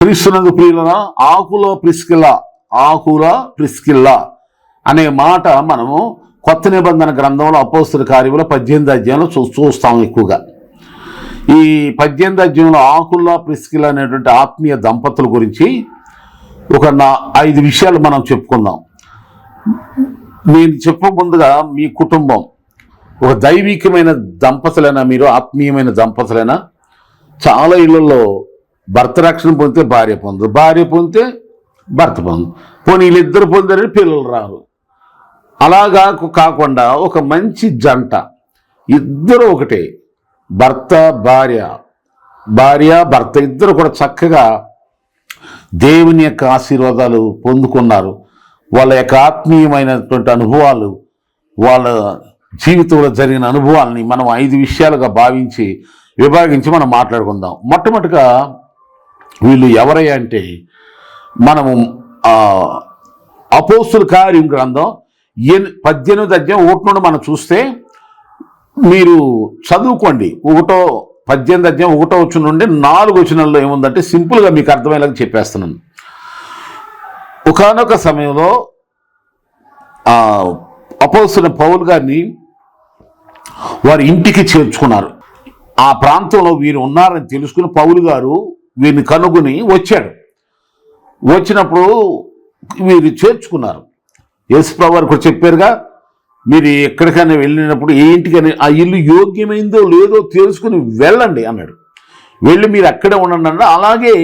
క్రీస్తునందు ప్రియులరా, ఆకుల ప్రిస్కిల్లా అనే మాట మనము కొత్త నిబంధన గ్రంథంలో అపోస్తల కార్యముల 18వ అధ్యాయంలో చూస్తాం ఎక్కువగా. ఈ 18వ అధ్యాయంలో ఆకుల ప్రిస్కిల్లా అనేటువంటి ఆత్మీయ దంపతుల గురించి ఒక 5 విషయాలు మనం చెప్పుకుందాం. నేను చెప్పక ముందుగా మీ కుటుంబం ఒక దైవికమైన దంపతులైనా, మీరు ఆత్మీయమైన దంపతులైనా, చాలా ఇళ్లలో భర్త రక్షణ పొందితే భార్య పొందరు, భార్య పొందితే భర్త పొందరు, పోనీ వీళ్ళిద్దరు పొందారని పిల్లలు రారు. అలాగా కాకుండా ఒక మంచి జంట, ఇద్దరు ఒకటే, భర్త భార్య, భార్య భర్త ఇద్దరు కూడా చక్కగా దేవుని యొక్క ఆశీర్వాదాలు పొందుకున్నారు. వాళ్ళ యొక్క ఆత్మీయమైనటువంటి అనుభవాలు, వాళ్ళ జీవితంలో జరిగిన అనుభవాలని మనం 5 విషయాలుగా విభాగించి మనం మాట్లాడుకుందాం. మొట్టమొదటిగా వీళ్ళు ఎవరయ్యా అంటే, మనము అపోస్తుల కార్యం గ్రంథం 18వ అధ్యాయం 1 నుండి మనం చూస్తే, మీరు చదువుకోండి. 18వ అధ్యాయం 1వ వచనం నుండి 4 వచనాల్లో ఏముందంటే సింపుల్గా మీకు అర్థమయ్యేలాగా చెప్పేస్తున్నాను. ఒకానొక సమయంలో అపోస్తలుడైన పౌలు గారిని వారి ఇంటికి చేర్చుకున్నారు. ఆ ప్రాంతంలో వీరు ఉన్నారని తెలుసుకుని పౌలు గారు వీరిని కనుగొని వచ్చాడు. వచ్చినప్పుడు వీరు చేర్చుకున్నారు. యేసుప్రభువు వారు కూడా చెప్పారుగా, మీరు ఎక్కడికైనా వెళ్ళినప్పుడు ఏ ఇంటికైనా ఆ ఇల్లు యోగ్యమైందో లేదో తెలుసుకుని వెళ్ళండి అన్నాడు. వెళ్ళి మీరు అక్కడే ఉండండి అన్నాడు. అలాగే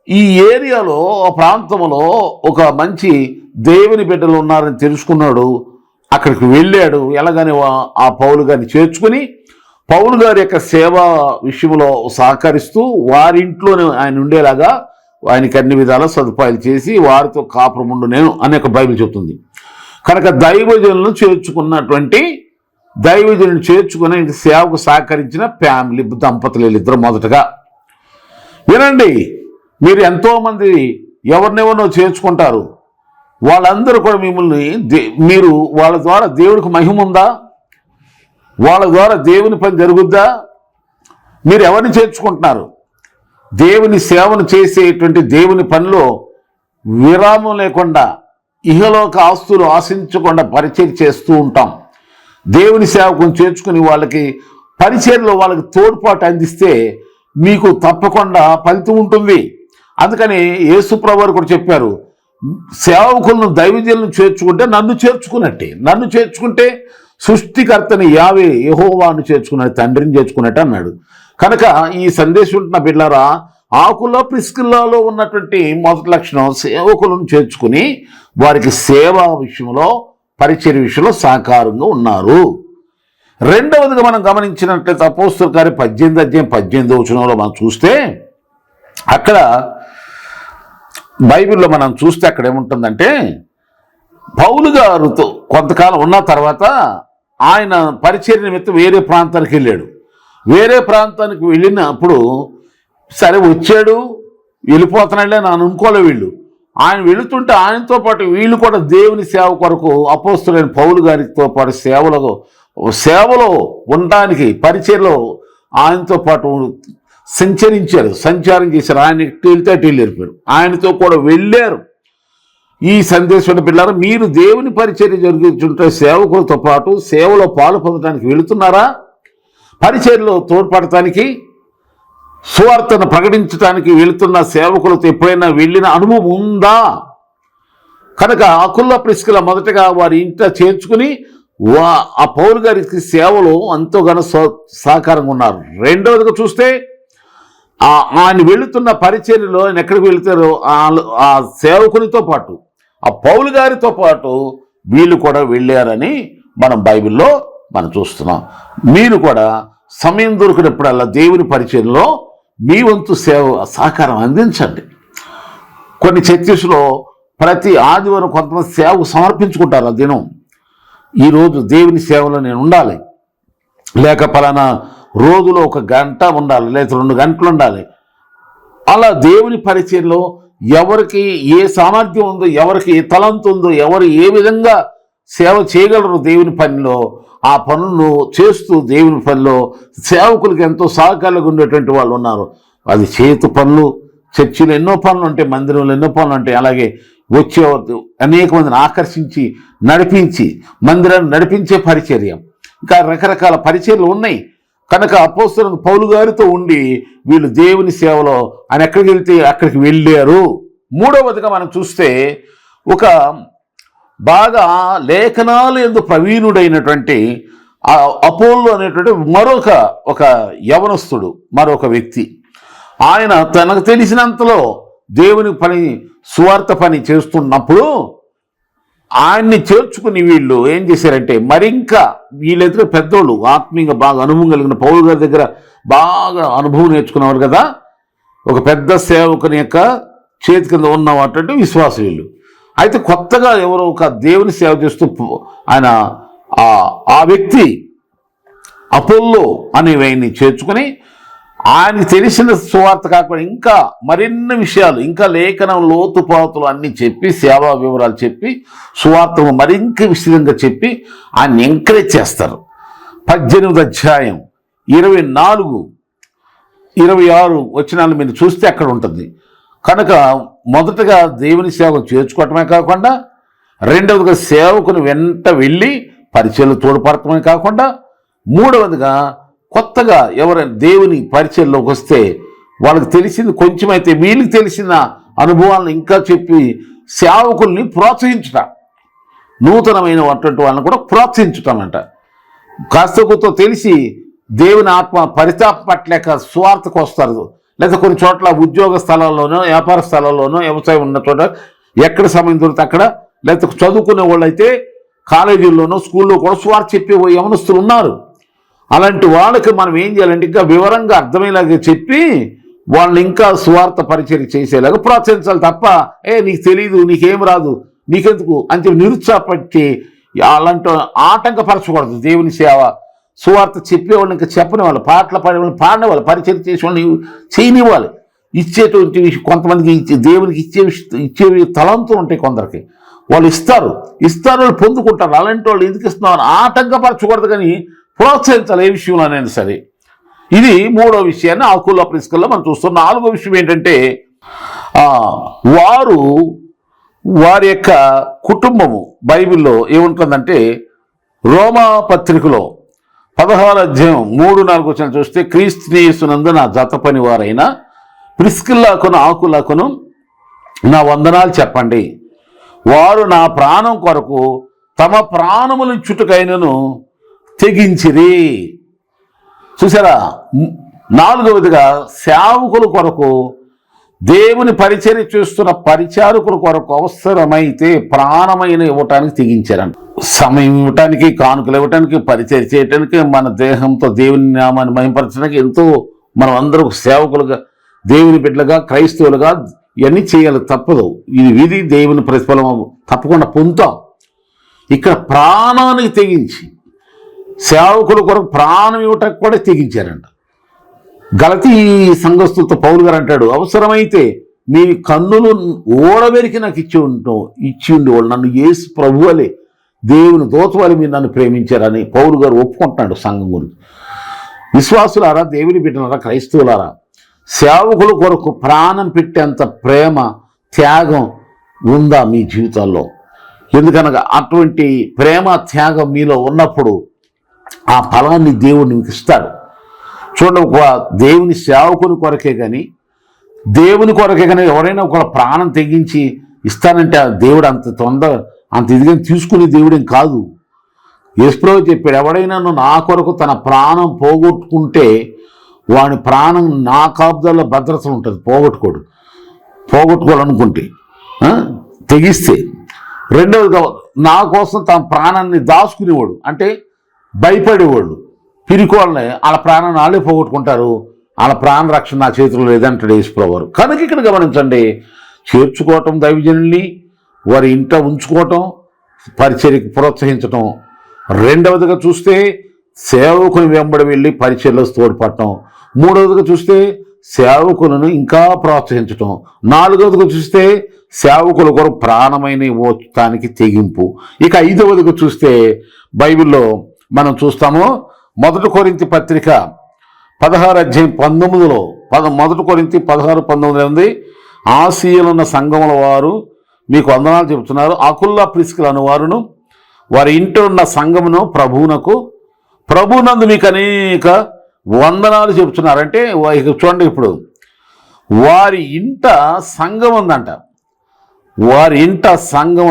ఈ ఏరియాలో, ఆ ప్రాంతంలో ఒక మంచి దేవుని బిడ్డలు ఉన్నారని తెలుసుకున్నాడు. అక్కడికి వెళ్ళాడు. ఎలాగని ఆ పౌలు గారిని చేర్చుకుని పౌలు గారి యొక్క సేవా విషయంలో సహకరిస్తూ వారింట్లోనే ఆయన ఉండేలాగా ఆయనకి అన్ని విధాల సదుపాయాలు చేసి వారితో కాపురం ఉండు నేను అనే ఒక బైబిల్ చెప్తుంది. కనుక దైవజనులను చేర్చుకుని సేవకు సహకరించిన ఫ్యామిలీ దంపతులు వీళ్ళిద్దరు. మొదటగా వినండి, మీరు ఎంతోమంది ఎవరినెవరినో చేర్చుకుంటారు. వాళ్ళందరూ కూడా మిమ్మల్ని మీరు వాళ్ళ ద్వారా దేవుడికి మహిమ ఉందా, వాళ్ళ ద్వారా దేవుని పని జరుగుద్దా? మీరు ఎవరిని చేర్చుకుంటున్నారు? దేవుని సేవను చేసేటువంటి దేవుని పనిలో విరామం లేకుండా, ఇహలోక ఆస్తులు ఆశించకుండా పరిచయం చేస్తూ ఉంటాం. దేవుని సేవకుని చేర్చుకుని వాళ్ళకి పరిచర్లో వాళ్ళకి తోడ్పాటు అందిస్తే మీకు తప్పకుండా ఫలితం ఉంటుంది. అందుకని యేసుప్రభువు వారు కూడా చెప్పారు, సేవకులను దైవజనులను చేర్చుకుంటే నన్ను చేర్చుకున్నట్టే. నన్ను చేర్చుకుంటే సృష్టికర్తని యెహోవాను చేర్చుకున్నట్టు, తండ్రిని చేర్చుకున్నట్టు అన్నాడు. కనుక ఈ సందేశం ఉంటున్న బిడ్డలారా, ఆకుల ప్రిస్కిల్లాలో ఉన్నటువంటి మొదటి లక్షణం సేవకులను చేర్చుకుని వారికి సేవా విషయంలో, పరిచర్య విషయంలో సహకారంగా ఉన్నారు. రెండవదిగా మనం గమనించినట్లయితే అపోస్తలుల కార్యం 18వ అధ్యాయం 18వ వచనంలో మనం చూస్తే, అక్కడ బైబిల్లో మనం చూస్తే అక్కడ ఏముంటుందంటే, పౌలు గారితో కొంతకాలం ఉన్న తర్వాత ఆయన పరిచర్య నిమిత్తం వేరే ప్రాంతానికి వెళ్ళాడు. వేరే ప్రాంతానికి వెళ్ళినప్పుడు సరే వచ్చాడు, వెళ్ళిపోతున్నాడులే అని అనుకోలే వీళ్ళు. ఆయన వెళుతుంటే ఆయనతో పాటు వీళ్ళు కూడా దేవుని సేవ కొరకు అపోస్తలుడైన పౌలు గారితో పాటు సేవలో ఉండడానికి, పరిచర్యలో ఆయనతో పాటు సంచారం చేశారు. ఆయన వెళ్తే అటు వెళ్ళిపోయారు, ఆయనతో కూడా వెళ్ళారు. ఈ సందేశం పిల్లలు, మీరు దేవుని పరిచర్య జరుగుతుంటే సేవకులతో పాటు సేవలో పాలు పొందడానికి వెళుతున్నారా? పరిచర్యలో తోడ్పడటానికి, సువార్తను ప్రకటించడానికి వెళుతున్న సేవకులతో ఎప్పుడైనా వెళ్ళిన అనుభవం ఉందా? కనుక ఆకుల ప్రిస్కిల్లా మొదటగా వారి ఇంట చేర్చుకుని ఆ పౌలు గారికి సేవలో ఎంతోగానో సహకారంగా ఉన్నారు. రెండవదిగా చూస్తే ఆయన వెళుతున్న పరిచర్యలో ఆయన ఎక్కడికి వెళుతారో ఆ సేవకునితో పాటు, ఆ పౌలు గారితో పాటు వీళ్ళు కూడా వెళ్ళారని మనం బైబిల్లో మనం చూస్తున్నాం. మీరు కూడా సమయం దొరికినప్పుడల్లా దేవుని పరిచర్యలో మీ వంతు సహకారం అందించండి. కొన్ని చర్చెస్లో ప్రతి ఆదివారం కొంతమంది సేవకు సమర్పించుకుంటారు. ఆ దినం ఈరోజు దేవుని సేవలో నేను ఉండాలి, లేక పలానా రోజులో 1 గంట ఉండాలి, లేక 2 గంటలు ఉండాలి. అలా దేవుని పరిచర్యలో ఎవరికి ఏ సామర్థ్యం ఉందో, ఎవరికి ఏ తలంతు ఉందో, ఎవరు ఏ విధంగా సేవ చేయగలరు దేవుని పనిలో, ఆ పనులను చేస్తూ దేవుని పనిలో సేవకులకు ఎంతో సహకారంగా ఉండేటువంటి వాళ్ళు ఉన్నారు. అది చేతి పనులు చర్చిలో ఎన్నో పనులు ఉంటాయి, మందిరంలో ఎన్నో పనులు ఉంటాయి. అలాగే వచ్చే అనేక మందిని ఆకర్షించి నడిపించి మందిరాన్ని నడిపించే పరిచర్య, ఇంకా రకరకాల పరిచర్యలు ఉన్నాయి. కనుక అపోస్తలుడు పౌలు గారితో ఉండి వీళ్ళు దేవుని సేవలో ఆయన ఎక్కడికి వెళ్తే అక్కడికి వెళ్ళారు. మూడవదిగా మనం చూస్తే ఒక బాగా లేఖనాలు యందు ప్రవీణుడైనటువంటి అపోల్లో అనేటువంటి ఒక యవనస్తుడు, మరొక వ్యక్తి. ఆయన తనకు తెలిసినంతలో దేవుని పని, సువార్త పని చేస్తున్నప్పుడు ఆయన్ని చేర్చుకుని వీళ్ళు ఏం చేశారంటే, మరింకా వీళ్ళెదురు పెద్దోళ్ళు ఆత్మీయంగా బాగా అనుభవం కలిగిన పౌలు గారి దగ్గర బాగా అనుభవం నేర్చుకున్నవారు కదా, ఒక పెద్ద సేవకుని యొక్క చేతి కింద ఉన్నటువంటి విశ్వాసం వీళ్ళు. అయితే కొత్తగా ఎవరో ఒక దేవుని సేవ చేస్తూ ఆయన ఆ వ్యక్తి అపోల్లో అనే వ్యక్తిని చేర్చుకుని ఆయనకి తెలిసిన సువార్త కాకుండా ఇంకా మరిన్ని విషయాలు, ఇంకా లేఖనం లోతుపాతులు అన్నీ చెప్పి, సేవా వివరాలు చెప్పి, సువార్తను మరింక విస్తృతంగా చెప్పి ఆయన ఎంకరేజ్ చేస్తారు. 18వ అధ్యాయం 24, 26 వచనాలు మీరు చూస్తే అక్కడ ఉంటుంది. కనుక మొదటగా దేవుని సేవకు చేర్చుకోవటమే కాకుండా, రెండవదిగా సేవకుని వెంట వెళ్ళి పరిచయలు తోడ్పడటమే కాకుండా, మూడవదిగా కొత్తగా ఎవరైనా దేవుని పరిచయంలోకి వస్తే వాళ్ళకి తెలిసింది కొంచెమైతే వీళ్ళకి తెలిసిన అనుభవాలను ఇంకా చెప్పి సేవకుల్ని ప్రోత్సహించటం, నూతనమైన వాళ్ళని కూడా ప్రోత్సహించటం అంట. కాస్త కొత్త తెలిసి దేవుని ఆత్మ పరితాపట్లేక స్వార్థకు వస్తారు. లేదా కొన్ని చోట్ల ఉద్యోగ స్థలాల్లోనో, వ్యాపార స్థలాల్లోనో, వ్యవసాయం ఉన్న చోట ఎక్కడ సమయం దొరికితే అక్కడ, లేకపోతే చదువుకునే వాళ్ళు అయితే కాలేజీల్లోనో స్కూల్లో కూడా స్వార్థ చెప్పే యవనస్తులు ఉన్నారు. అలాంటి వాళ్ళకి మనం ఏం చేయాలంటే ఇంకా వివరంగా అర్థమయ్యేలాగా చెప్పి వాళ్ళని ఇంకా స్వార్థ పరిచర్య చేసేలాగా ప్రోత్సహించాలి తప్ప, నీకు తెలియదు, నీకేం రాదు, నీకెందుకు అని చెప్పి నిరుత్సాహపట్టి అలాంటి ఆటంకపరచకూడదు. దేవుని సేవ సువార్త చెప్పేవాళ్ళు ఇంకా చెప్పని వాళ్ళు, పాటలు పాడేవాళ్ళు పాడిన వాళ్ళు, పరిచయం చేసేవాళ్ళని చేయనివ్వాలి. ఇచ్చేటువంటి కొంతమందికి దేవునికి ఇచ్చే తలంతులు ఉంటాయి కొందరికి, వాళ్ళు ఇస్తారు వాళ్ళు పొందుకుంటారు. అలాంటి వాళ్ళు ఎందుకు ఇస్తున్నారు ఆటంకపరచకూడదు, కానీ ప్రోత్సహించాలి ఏ విషయంలోనైనా సరే. ఇది మూడో విషయాన్ని ఆకుల ప్రిన్సికల్లో మనం చూస్తున్నాం. నాలుగో విషయం ఏంటంటే, వారి యొక్క కుటుంబము బైబిల్లో ఏముంటుందంటే, రోమా పత్రికలో 16వ అధ్యాయం 3-4 వచనం చూస్తే, క్రీస్తునందు నా జత పని వారైన ప్రిస్కిల్లాకును ఆకులకును నా వందనాలు చెప్పండి. వారు నా ప్రాణం కొరకు తమ ప్రాణములు చుట్టుకైనను తెగించిరి. చూసారా? నాలుగవదిగా సేవకుల కొరకు, దేవుని పరిచర్య చేస్తున్న పరిచారకుల కొరకు అవసరమైతే ప్రాణమైన ఇవ్వటానికి తెగించారంట. సమయం ఇవ్వటానికి, కానుకలు ఇవ్వటానికి, పరిచర్య చేయటానికి, మన దేహంతో దేవుని నామాన్ని మహిమపరచడానికి ఎంతో మనం అందరూ సేవకులుగా, దేవుని బిడ్డలుగా, క్రైస్తవులుగా ఇవన్నీ చేయాలి, తప్పదు. ఇది విధి, దేవుని ప్రతిఫలం తప్పకుండా పొందుతాం. ఇక్కడ ప్రాణానికి తెగించి సేవకుల కొరకు ప్రాణం ఇవ్వటానికి కూడా తెగించారంట. గలతీ సంఘస్థులతో పౌలు గారు అంటాడు, అవసరమైతే మీ కన్నులు ఓడబెరికి నాకు ఇచ్చి ఉండేవాళ్ళు, నన్ను యేసు ప్రభువలే, దేవుని దూతవలే మీరు నన్ను ప్రేమించారని పౌలు గారు ఒప్పుకుంటున్నాడు సంఘం గురించి. విశ్వాసులారా, దేవుని బిడ్డలారా, క్రైస్తవులారా, సేవకుల కొరకు ప్రాణం పెట్టేంత ప్రేమ, త్యాగం ఉందా మీ జీవితాల్లో? ఎందుకనగా అటువంటి ప్రేమ, త్యాగం మీలో ఉన్నప్పుడు ఆ ఫలాన్ని దేవుడు మీకు ఇస్తాడు. చూడండి, ఒక దేవుని సేవకుని కొరకే కానీ, దేవుని కొరకే కానీ ఎవరైనా ఒక ప్రాణం తెగించి ఇస్తానంటే ఆ దేవుడు అంత ఇదిగా తీసుకునే దేవుడేం కాదు. యేసుప్రభువు చెప్పాడు, ఎవడైనా నా కొరకు తన ప్రాణం పోగొట్టుకుంటే వాని ప్రాణం నా కాపుదల్లో భద్రత ఉంటుంది, పోగొట్టుకోవాలనుకుంటే, తెగిస్తే. రెండవదిగా నా కోసం తన ప్రాణాన్ని దాచుకునేవాడు, అంటే భయపడేవాళ్ళు, పిరికోళ్ళని వాళ్ళ ప్రాణాన్ని వాళ్ళే పోగొట్టుకుంటారు, వాళ్ళ ప్రాణ రక్షణ నా చేతిలో లేదంటాడు యేసుప్రభువు. కనుక ఇక్కడ గమనించండి, చేర్చుకోవటం, దైవజనుల్ని వారి ఇంట ఉంచుకోవటం, పరిచర్యకు ప్రోత్సహించటం. రెండవదిగా చూస్తే సేవకుని వెంబడి వెళ్ళి పరిచర్యలో తోడ్పడటం. మూడవదిగా చూస్తే సేవకులను ఇంకా ప్రోత్సహించటం. నాలుగవదిగా చూస్తే సేవకుల కొరకు ప్రాణమైన ఇవ్వటానికి తెగింపు. ఇక ఐదవదిగా చూస్తే బైబిల్లో మనం చూస్తాము, 1 కొరింథీ పత్రిక 16:19 మొదటి కొరింథీ 16:19 ఉంది. ఆసియలున్న సంఘముల వారు మీకు వందనాలు చెబుతున్నారు. అకుల్లా ప్రిస్కిల అను వారును వారి ఇంటి ఉన్న సంఘమును ప్రభునందు మీకు అనేక వందనాలు చెబుతున్నారు. అంటే చూడండి, ఇప్పుడు వారి ఇంట సంఘం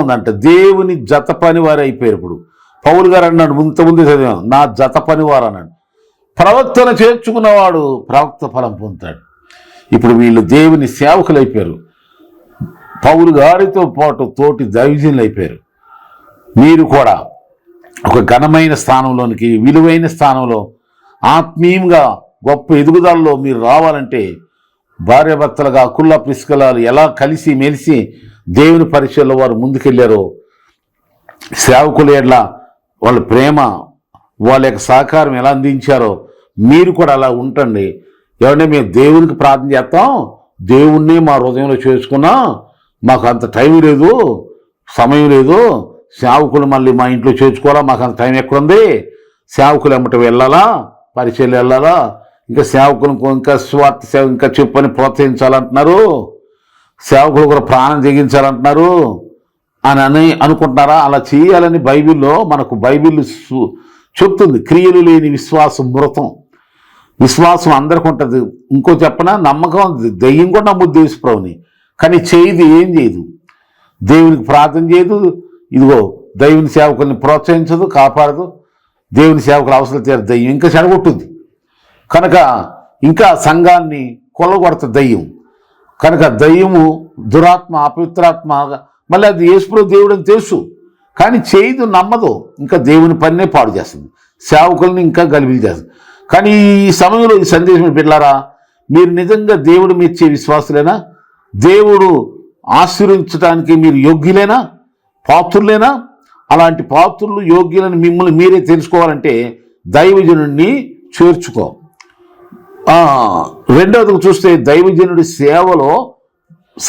ఉందంట, దేవుని జత పని వారు అయిపోయారు. ఇప్పుడు పౌలు గారు అన్నాడు, ముందు చదివాం, నా జత పని వారు అన్నాడు. ప్రవక్తను చేర్చుకున్నవాడు ప్రవక్త ఫలం పొందుతాడు. ఇప్పుడు వీళ్ళు దేవుని సేవకులు అయిపోయారు. పౌలు గారితో పాటు తోటి దైవజనులు అయిపోయారు. మీరు కూడా ఒక ఘనమైన స్థానంలోనికి, విలువైన స్థానంలో, ఆత్మీయంగా గొప్ప ఎదుగుదలలో మీరు రావాలంటే భార్యాభర్తలుగా అకుల్లా ప్రిస్కిలలు ఎలా కలిసి మెలిసి దేవుని పరిచయంలో వారు ముందుకెళ్ళారో, సేవకుల ఎడ్ల వాళ్ళ ప్రేమ, వాళ్ళ యొక్క సహకారం ఎలా అందించారో మీరు కూడా అలా ఉంటండి. ఏమంటే మేము దేవునికి ప్రార్థన చేస్తాం, దేవుణ్ణి మా హృదయంలో చేసుకున్నాం, మాకు అంత టైం లేదు, సమయం లేదు, సేవకులు మళ్ళీ మా ఇంట్లో చేర్చుకోవాలా, మాకు అంత టైం ఎక్కడుంది, సేవకులు ఎమ్మట వెళ్ళాలా, పరిచయలు వెళ్ళాలా, ఇంకా సేవకులు ఇంకా స్వార్థ సేవ ఇంకా చెప్పని ప్రోత్సహించాలంటున్నారు, సేవకులు కూడా ప్రాణం తెగించాలంటున్నారు అని అనుకుంటున్నారా? అలా చేయాలని బైబిల్లో మనకు బైబిల్ చెప్తుంది. క్రియలు లేని విశ్వాసం మృతం. విశ్వాసం అందరికి ఉంటుంది. ఇంకో చెప్పనా, నమ్మకం దెయ్యం కూడా నమ్ముద్ది యేసుప్రభుని, కానీ చేయదు, ఏం చేయదు, దేవునికి ప్రార్థన చేయదు, ఇదిగో దైవుని సేవకుల్ని ప్రోత్సహించదు, కాపాడదు. దేవుని సేవకులు అవసరం తీరు దయ్యం ఇంకా చెడగొట్టుద్ది. కనుక ఇంకా సంఘాన్ని కొల్లగొడుతుంది దయ్యం. కనుక దయ్యము దురాత్మ, అపవిత్రాత్మ, మళ్ళీ అది యేసుప్రభు దేవుడు అని తెలుసు, కానీ చేయదు, నమ్మదు, ఇంకా దేవుని పనినే పాడు చేస్తుంది, సేవకుల్ని ఇంకా గలిబిలి చేస్తుంది. కానీ ఈ సమయంలో ఈ సందేశం బిడ్డలారా, మీరు నిజంగా దేవుడు మెచ్చే విశ్వాసులేనా? దేవుడు ఆశీర్వదించడానికి మీరు యోగ్యులేనా, పాత్రులేనా? అలాంటి పాత్రులు, యోగ్యులని మిమ్మల్ని మీరే తెలుసుకోవాలంటే దైవజనుడిని చేర్చుకో. రెండవది చూస్తే దైవజనుడి సేవలో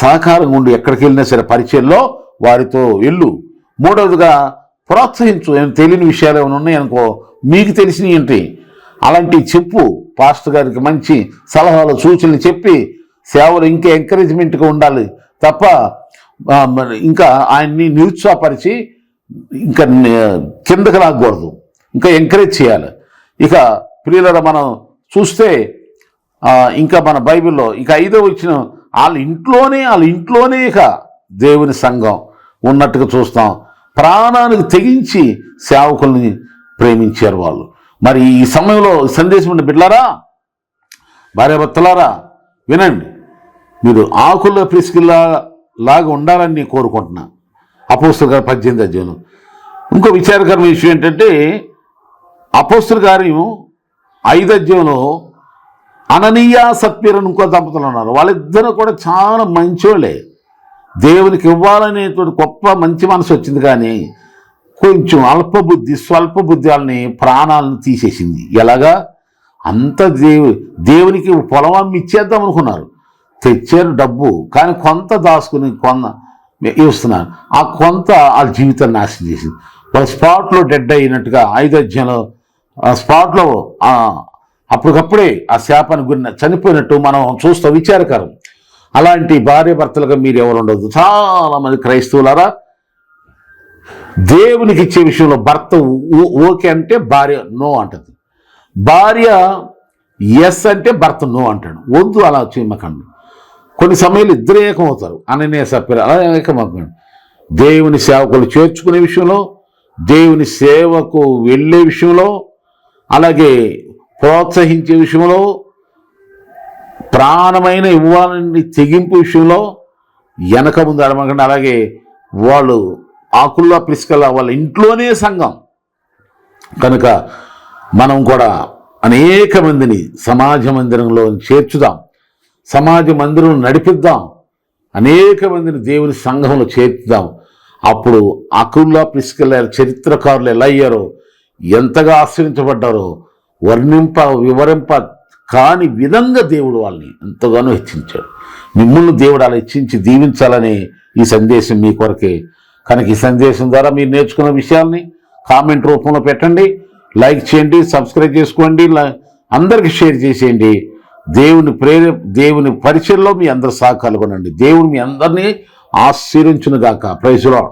సహకారంగా ఉండి ఎక్కడికి వెళ్ళినా సరే పరిచయంలో వారితో వెళ్ళు. మూడవదిగా ప్రోత్సహించు. ఏమైనా తెలియని విషయాలు ఏమైనా ఉన్నాయనుకో, మీకు తెలిసినవి ఏంటి అలాంటివి చెప్పు. పాస్టర్ గారికి మంచి సలహాలు, సూచనలు చెప్పి సేవలు ఇంకా ఎంకరేజ్మెంట్గా ఉండాలి తప్ప ఇంకా ఆయన్ని నిరుత్సాహపరిచి ఇంకా కిందకి రాకూడదు, ఇంకా ఎంకరేజ్ చేయాలి. ఇక ప్రియులరా, మనం చూస్తే ఇంకా మన బైబిల్లో ఇక 5వ వచనం, వాళ్ళ ఇంట్లోనే ఇక దేవుని సంఘం ఉన్నట్టుగా చూస్తాం. ప్రాణానికి తెగించి సేవకుల్ని ప్రేమించారు వాళ్ళు. మరి ఈ సమయంలో సందేశం ఉండే బిడ్డలారా, భార్యాభర్తలారా వినండి. మీరు ఆకుల ప్రిస్కిల్లా లాగా ఉండాలని నేను కోరుకుంటున్నా. అపోస్తలుల గారు 18వ అధ్యాయం. ఇంకో విచారకరమైన విషయం ఏంటంటే, అపోస్తలుల కార్యం 5వ అధ్యాయంలో అననీయ సప్ఫీరా ఇంకో దంపతులు ఉన్నారు. వాళ్ళిద్దరూ కూడా చాలా మంచోళ్ళే. దేవునికి ఇవ్వాలనేటువంటి గొప్ప మంచి మనసు వచ్చింది, కానీ కొంచెం స్వల్ప బుద్ధి వాళ్ళని ప్రాణాలను తీసేసింది. ఎలాగా? అంత దేవునికి పొలం అమ్మి ఇచ్చేద్దాం అనుకున్నారు, తెచ్చారు డబ్బు, కానీ కొంత దాచుకుని ఇస్తున్నారు. ఆ కొంత వాళ్ళ జీవితాన్ని నాశనం చేసింది. వాళ్ళ స్పాట్లో డెడ్ అయినట్టుగా 5వ అధ్యాయంలో స్పాట్లో అప్పటికప్పుడే ఆ శాపానికి గురిన చనిపోయినట్టు మనం చూస్తాం. విచారకరం. అలాంటి భార్యాభర్తలుగా మీరు ఎవరు ఉండదు. చాలామంది క్రైస్తవులారా, దేవునికి ఇచ్చే విషయంలో భర్త ఓకే అంటే భార్య నో అంటది, భార్య ఎస్ అంటే భర్త నో అంటాడు. వద్దు, అలా చేయమకండి. కొన్ని సమయాలు ఇద్దరు ఏకమవుతారు. అననీయ సప్ఫీరా అలా ఏకమవుతాడు. దేవుని సేవకులు చేర్చుకునే విషయంలో, దేవుని సేవకు వెళ్ళే విషయంలో, అలాగే ప్రోత్సహించే విషయంలో, ప్రాణమైన ఇవ్వాలని తెగింపు విషయంలో వెనక ముందు అడమకండి. అలాగే వాళ్ళు ఆకుల్లా ప్రిస్కిల వాళ్ళ ఇంట్లోనే సంఘం కనుక మనం కూడా అనేక మందిని సమాజ మందిరంలో చేర్చుదాం, సమాజ మందిరం నడిపిద్దాం, అనేక మందిని దేవుని సంఘంలో చేర్చుదాం. అప్పుడు ఆకుల్లా ప్రిస్కిల చరిత్రకారులు ఎలా అయ్యారో, ఎంతగా ఆశ్రయించబడ్డారో వివరింప కాని విధంగా దేవుడు వాళ్ళని ఎంతగానో హెచ్చించాడు. మిమ్మల్ని దేవుడు అలా హెచ్చించి దీవించాలనే ఈ సందేశం మీ కొరకే. కనుక ఈ సందేశం ద్వారా మీరు నేర్చుకున్న విషయాల్ని కామెంట్ రూపంలో పెట్టండి, లైక్ చేయండి, సబ్స్క్రైబ్ చేసుకోండి, అందరికి షేర్ చేసేయండి. దేవుని పరిచయంలో మీ అందరు సహకారం కొనండి. దేవుడు మీ అందరినీ ఆశీర్వించును గాక. Praise lord.